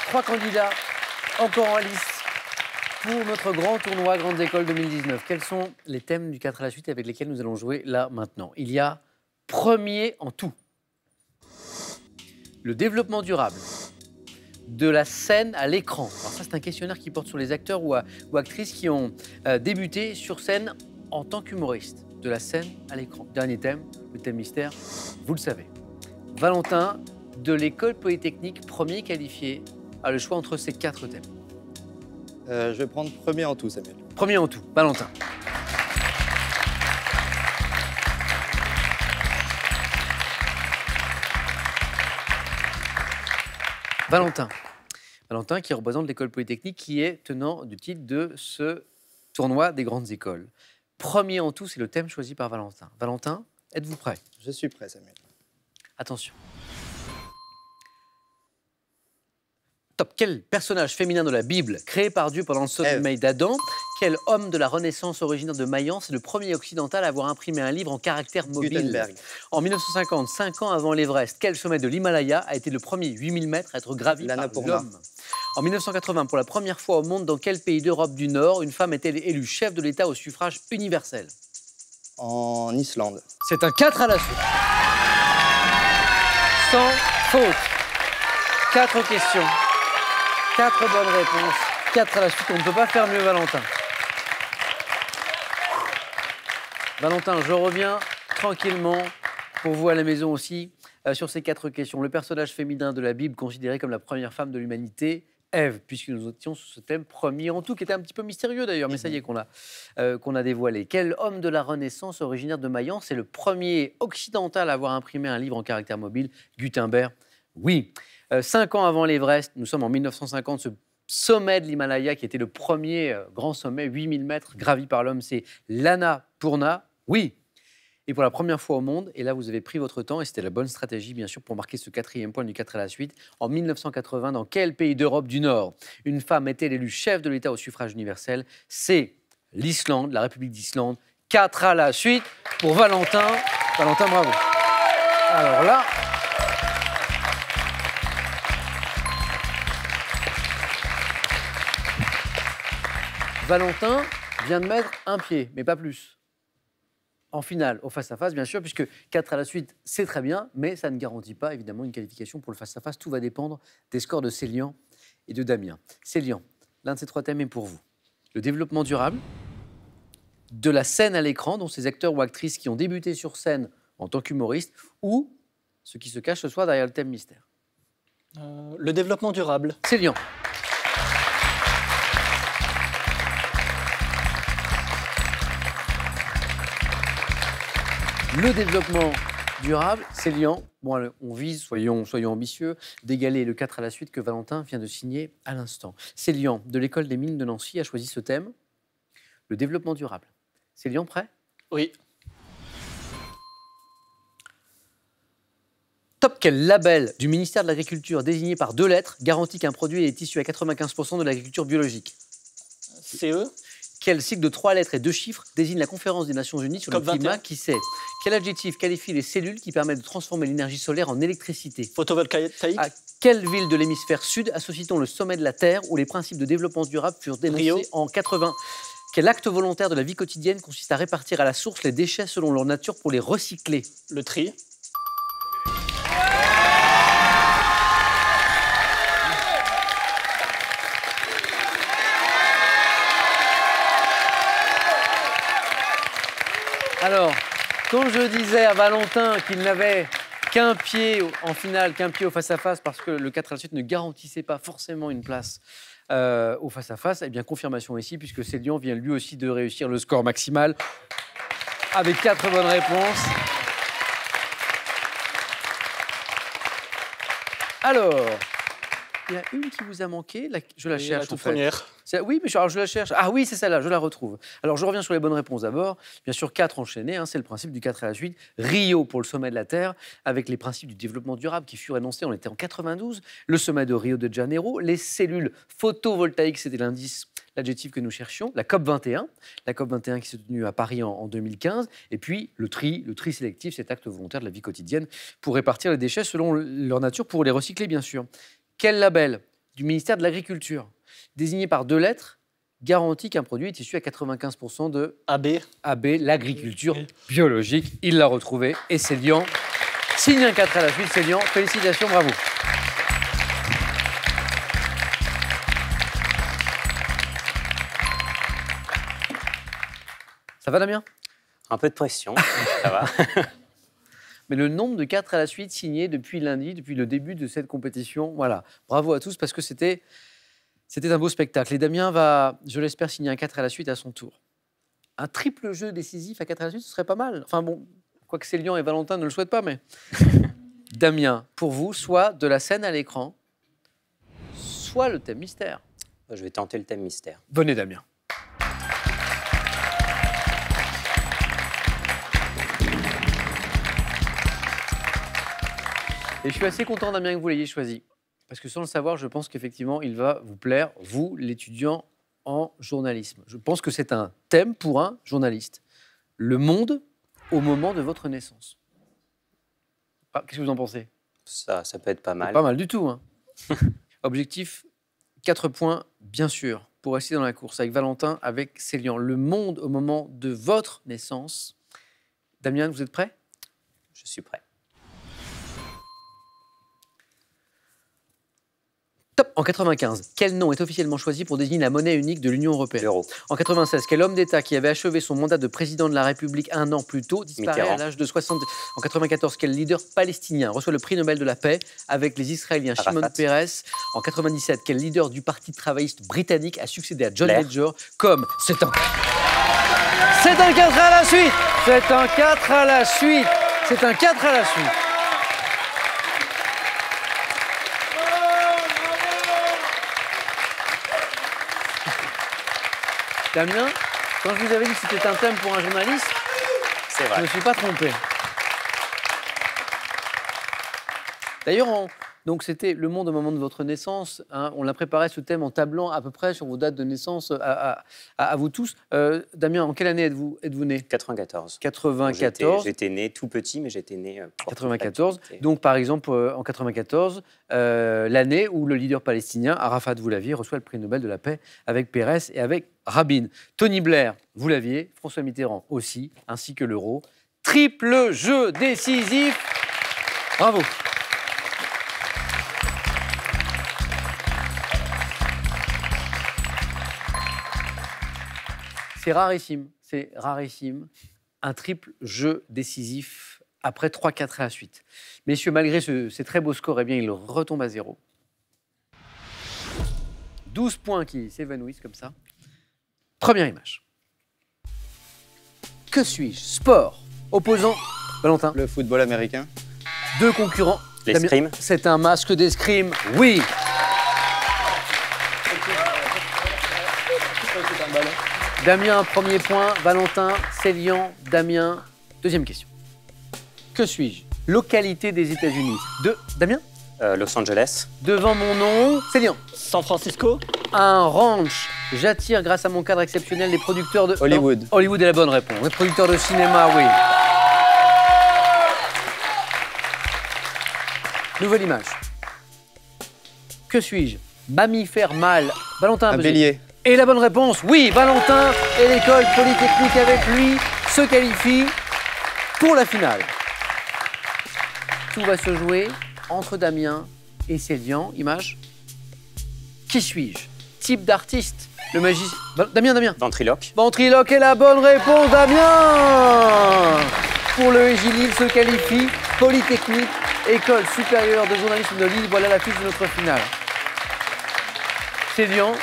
3 candidats encore en lice pour notre grand tournoi Grandes Écoles 2019. Quels sont les thèmes du 4 à la suite avec lesquels nous allons jouer là maintenant? Il y a premier en tout, le développement durable, de la scène à l'écran. Alors ça, c'est un questionnaire qui porte sur les acteurs ou actrices qui ont débuté sur scène en tant qu'humoristes. De la scène à l'écran. Dernier thème, le thème mystère, vous le savez. Valentin, de l'école polytechnique, premier qualifié, a le choix entre ces 4 thèmes. Je vais prendre premier en tout, Samuel. Premier en tout, Valentin. Valentin qui représente l'école polytechnique qui est tenant du titre de ce tournoi des grandes écoles. Premier en tout, c'est le thème choisi par Valentin. Valentin, êtes-vous prêt? Je suis prêt, Samuel. Attention. Top. Quel personnage féminin de la Bible, créé par Dieu pendant le sommeil d'Adam, quel homme de la Renaissance originaire de Mayence est le premier occidental à avoir imprimé un livre en caractère mobile? Gutenberg. En 1950, 5 ans avant l'Everest, quel sommet de l'Himalaya a été le premier 8000 mètres à être gravi par l'homme? En 1980, pour la première fois au monde, dans quel pays d'Europe du Nord une femme est élue chef de l'État au suffrage universel? En Islande. C'est un 4 à la suite. Sans faute. 4 questions. 4 bonnes réponses. 4 à la suite. On ne peut pas faire mieux, Valentin. Valentin, je reviens tranquillement pour vous à la maison aussi sur ces 4 questions. Le personnage féminin de la Bible considéré comme la première femme de l'humanité, Ève, puisque nous étions sur ce thème premier en tout, qui était un petit peu mystérieux d'ailleurs, mais ça y est qu'on a dévoilé. Quel homme de la Renaissance originaire de Mayence est le premier occidental à avoir imprimé un livre en caractère mobile? Gutenberg. Oui. 5 ans avant l'Everest, nous sommes en 1950, ce sommet de l'Himalaya qui était le premier grand sommet, 8000 mètres, gravi par l'homme, c'est l'Annapurna. Oui. Et pour la première fois au monde, et là vous avez pris votre temps, et c'était la bonne stratégie bien sûr pour marquer ce 4e point du 4 à la suite, en 1980, dans quel pays d'Europe du Nord une femme était élue chef de l'État au suffrage universel? C'est l'Islande, la République d'Islande. 4 à la suite pour Valentin. Valentin, bravo. Alors là... Valentin vient de mettre un pied, mais pas plus. En finale, au face-à-face, bien sûr, puisque 4 à la suite, c'est très bien, mais ça ne garantit pas, évidemment, une qualification pour le face-à-face. Tout va dépendre des scores de Célian et de Damien. Célian, l'un de ces 3 thèmes est pour vous. Le développement durable, de la scène à l'écran, dont ces acteurs ou actrices qui ont débuté sur scène en tant qu'humoristes, ou ce qui se cache ce soir derrière le thème mystère. Le développement durable. Célian. Le développement durable, Célian, bon, on vise, soyons ambitieux, d'égaler le 4 à la suite que Valentin vient de signer à l'instant. Célian, de l'école des mines de Nancy, a choisi ce thème, le développement durable. Célian, prêt? Oui. Top. Quel label du ministère de l'Agriculture désigné par 2 lettres garantit qu'un produit est issu à 95% de l'agriculture biologique? CE. Quel cycle de 3 lettres et 2 chiffres désigne la conférence des Nations Unies sur le climat? Qui sait? Quel adjectif qualifie les cellules qui permettent de transformer l'énergie solaire en électricité? Photovoltaïque. À quelle ville de l'hémisphère sud associe-t-on le sommet de la Terre où les principes de développement durable furent dénoncés en 80? Quel acte volontaire de la vie quotidienne consiste à répartir à la source les déchets selon leur nature pour les recycler? Le tri. Alors, quand je disais à Valentin qu'il n'avait qu'un pied en finale, qu'un pied au face-à-face, parce que le 4 à la suite ne garantissait pas forcément une place au face-à-face, eh bien, confirmation ici, puisque Célian vient lui aussi de réussir le score maximal avec 4 bonnes réponses. Alors, il y a une qui vous a manqué, je la cherche. La toute première. Oui, mais je la cherche. Ah oui, c'est celle-là, je la retrouve. Alors, je reviens sur les bonnes réponses d'abord. Bien sûr, 4 enchaînés, hein, c'est le principe du 4 à la suite. Rio pour le sommet de la Terre, avec les principes du développement durable qui furent énoncés, on était en 92. Le sommet de Rio de Janeiro, les cellules photovoltaïques, c'était l'indice, l'adjectif que nous cherchions. La COP 21, qui s'est tenue à Paris en 2015. Et puis, le tri sélectif, cet acte volontaire de la vie quotidienne pour répartir les déchets selon leur nature, pour les recycler, bien sûr. Quel label du ministère de l'Agriculture, désigné par 2 lettres, garantit qu'un produit est issu à 95% de AB. AB, l'agriculture biologique. Il l'a retrouvé et Célian signe un 4 à la suite. Célian, félicitations, bravo. Ça va, Damien? Un peu de pression, ça va. Mais le nombre de 4 à la suite signés depuis lundi, depuis le début de cette compétition, voilà. Bravo à tous parce que c'était un beau spectacle. Et Damien va, je l'espère, signer un 4 à la suite à son tour. Un triple jeu décisif à 4 à la suite, ce serait pas mal. Enfin bon, quoique Célian et Valentin ne le souhaitent pas, mais... Damien, pour vous, soit de la scène à l'écran, soit le thème mystère. Je vais tenter le thème mystère. Venez, Damien. Et je suis assez content, Damien, que vous l'ayez choisi. Parce que sans le savoir, je pense qu'effectivement, il va vous plaire, vous, l'étudiant en journalisme. Je pense que c'est un thème pour un journaliste. Le monde au moment de votre naissance. Ah, qu'est-ce que vous en pensez? Ça peut être pas mal. Pas mal du tout. Hein. Objectif, 4 points, bien sûr, pour rester dans la course avec Valentin, avec Célian. Le monde au moment de votre naissance. Damien, vous êtes prêt? Je suis prêt. Top. En 95, quel nom est officiellement choisi pour désigner la monnaie unique de l'Union européenne? L'euro. En 96, quel homme d'État qui avait achevé son mandat de président de la République 1 an plus tôt disparaît Mitterrand. à l'âge de 60? En 94, quel leader palestinien reçoit le prix Nobel de la paix avec les Israéliens Shimon Arafat. Peres? En 97, quel leader du Parti travailliste britannique a succédé à John Blair. Major comme c'est un 4 à la suite. C'est un 4 à la suite. C'est un 4 à la suite. Damien, quand je vous avais dit que c'était un thème pour un journaliste, C'est je ne vrai. me suis pas trompé. D'ailleurs, donc c'était le monde au moment de votre naissance. Hein, on l'a préparé ce thème en tablant à peu près sur vos dates de naissance à vous tous. Damien, en quelle année êtes-vous né? 94. 94. J'étais né tout petit, mais j'étais né... pour toute 94. l'activité. Donc, par exemple, en 94, l'année où le leader palestinien, Arafat, vous l'aviez, reçoit le prix Nobel de la paix avec Pérez et avec Rabin. Tony Blair, vous l'aviez, François Mitterrand aussi, ainsi que l'euro. Triple jeu décisif. Bravo. C'est rarissime, un triple jeu décisif après 3-4 à la suite. Messieurs, malgré ces très beaux scores, eh bien, il retombe à 0. 12 points qui s'évanouissent comme ça. Première image. Que suis-je? Sport. Opposant, Valentin. Le football américain. 2 concurrents. L'escrime. C'est un masque d'escrime, oui. Damien, premier point. Valentin, Célian, Damien. Deuxième question. Que suis-je? Localité des États-Unis. Damien? Los Angeles. Devant mon nom, Célian. San Francisco. Un ranch. J'attire grâce à mon cadre exceptionnel les producteurs de... Hollywood. Non, Hollywood est la bonne réponse. Les producteurs de cinéma, oui. Nouvelle image. Que suis-je? Mammifère mâle. Valentin. Un bélier. Et la bonne réponse, oui, Valentin et l'école polytechnique avec lui se qualifient pour la finale. Tout va se jouer entre Damien et Célian. Image. Qui suis-je? Type d'artiste. Le magicien. Damien. Ventriloque. Ventriloque est la bonne réponse, Damien. Pour le Gilles, il se qualifie. Polytechnique, école supérieure de journalisme de Lille. Voilà l'affiche de notre finale. Célian.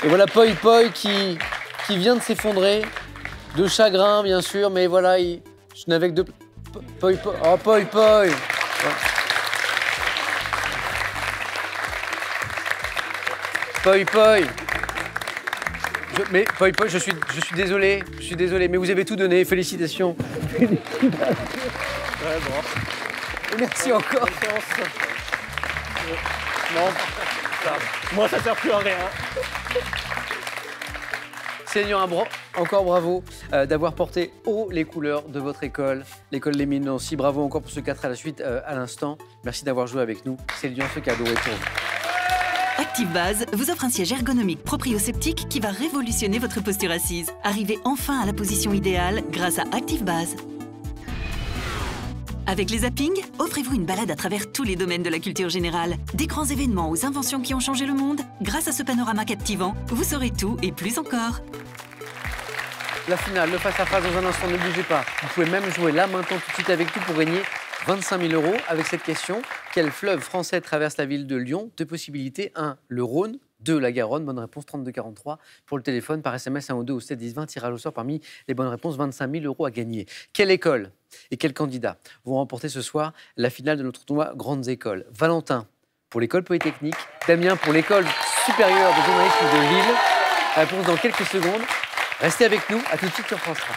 Et voilà Poi Poi qui vient de s'effondrer, de chagrin bien sûr, mais voilà, je n'avais que deux... Poi Poi, oh Poi Poi. Poi Poi. Mais Poi Poi, je suis désolé, mais vous avez tout donné, félicitations. Ouais, bon. Et merci encore. Non. Moi, ça sert plus à rien. Seigneur, encore bravo d'avoir porté haut les couleurs de votre école, l'école Les Mines Nancy. Bravo encore pour ce 4 à la suite à l'instant. Merci d'avoir joué avec nous. Céline, ce cadeau est pour vous. ActiveBase vous offre un siège ergonomique proprioceptique qui va révolutionner votre posture assise. Arrivez enfin à la position idéale grâce à ActiveBase. Avec les zappings, offrez-vous une balade à travers tous les domaines de la culture générale. Des grands événements aux inventions qui ont changé le monde. Grâce à ce panorama captivant, vous saurez tout et plus encore. La finale, le face-à-face dans un instant, ne bougez pas. Vous pouvez même jouer là maintenant tout de suite avec nous pour gagner 25 000 € avec cette question. Quel fleuve français traverse la ville de Lyon? Deux possibilités. 1, le Rhône. 2, la Garonne. Bonne réponse, 3243 pour le téléphone. Par SMS, 1 ou 2 au 7 10 20. Tirage au sort parmi les bonnes réponses. 25 000 € à gagner. Quelle école et quels candidats vont remporter ce soir la finale de notre tournoi Grandes Écoles? Valentin pour l'école polytechnique. Damien pour l'école supérieure de journalisme de Lille. Réponse dans quelques secondes. Restez avec nous. À tout de suite sur France 3.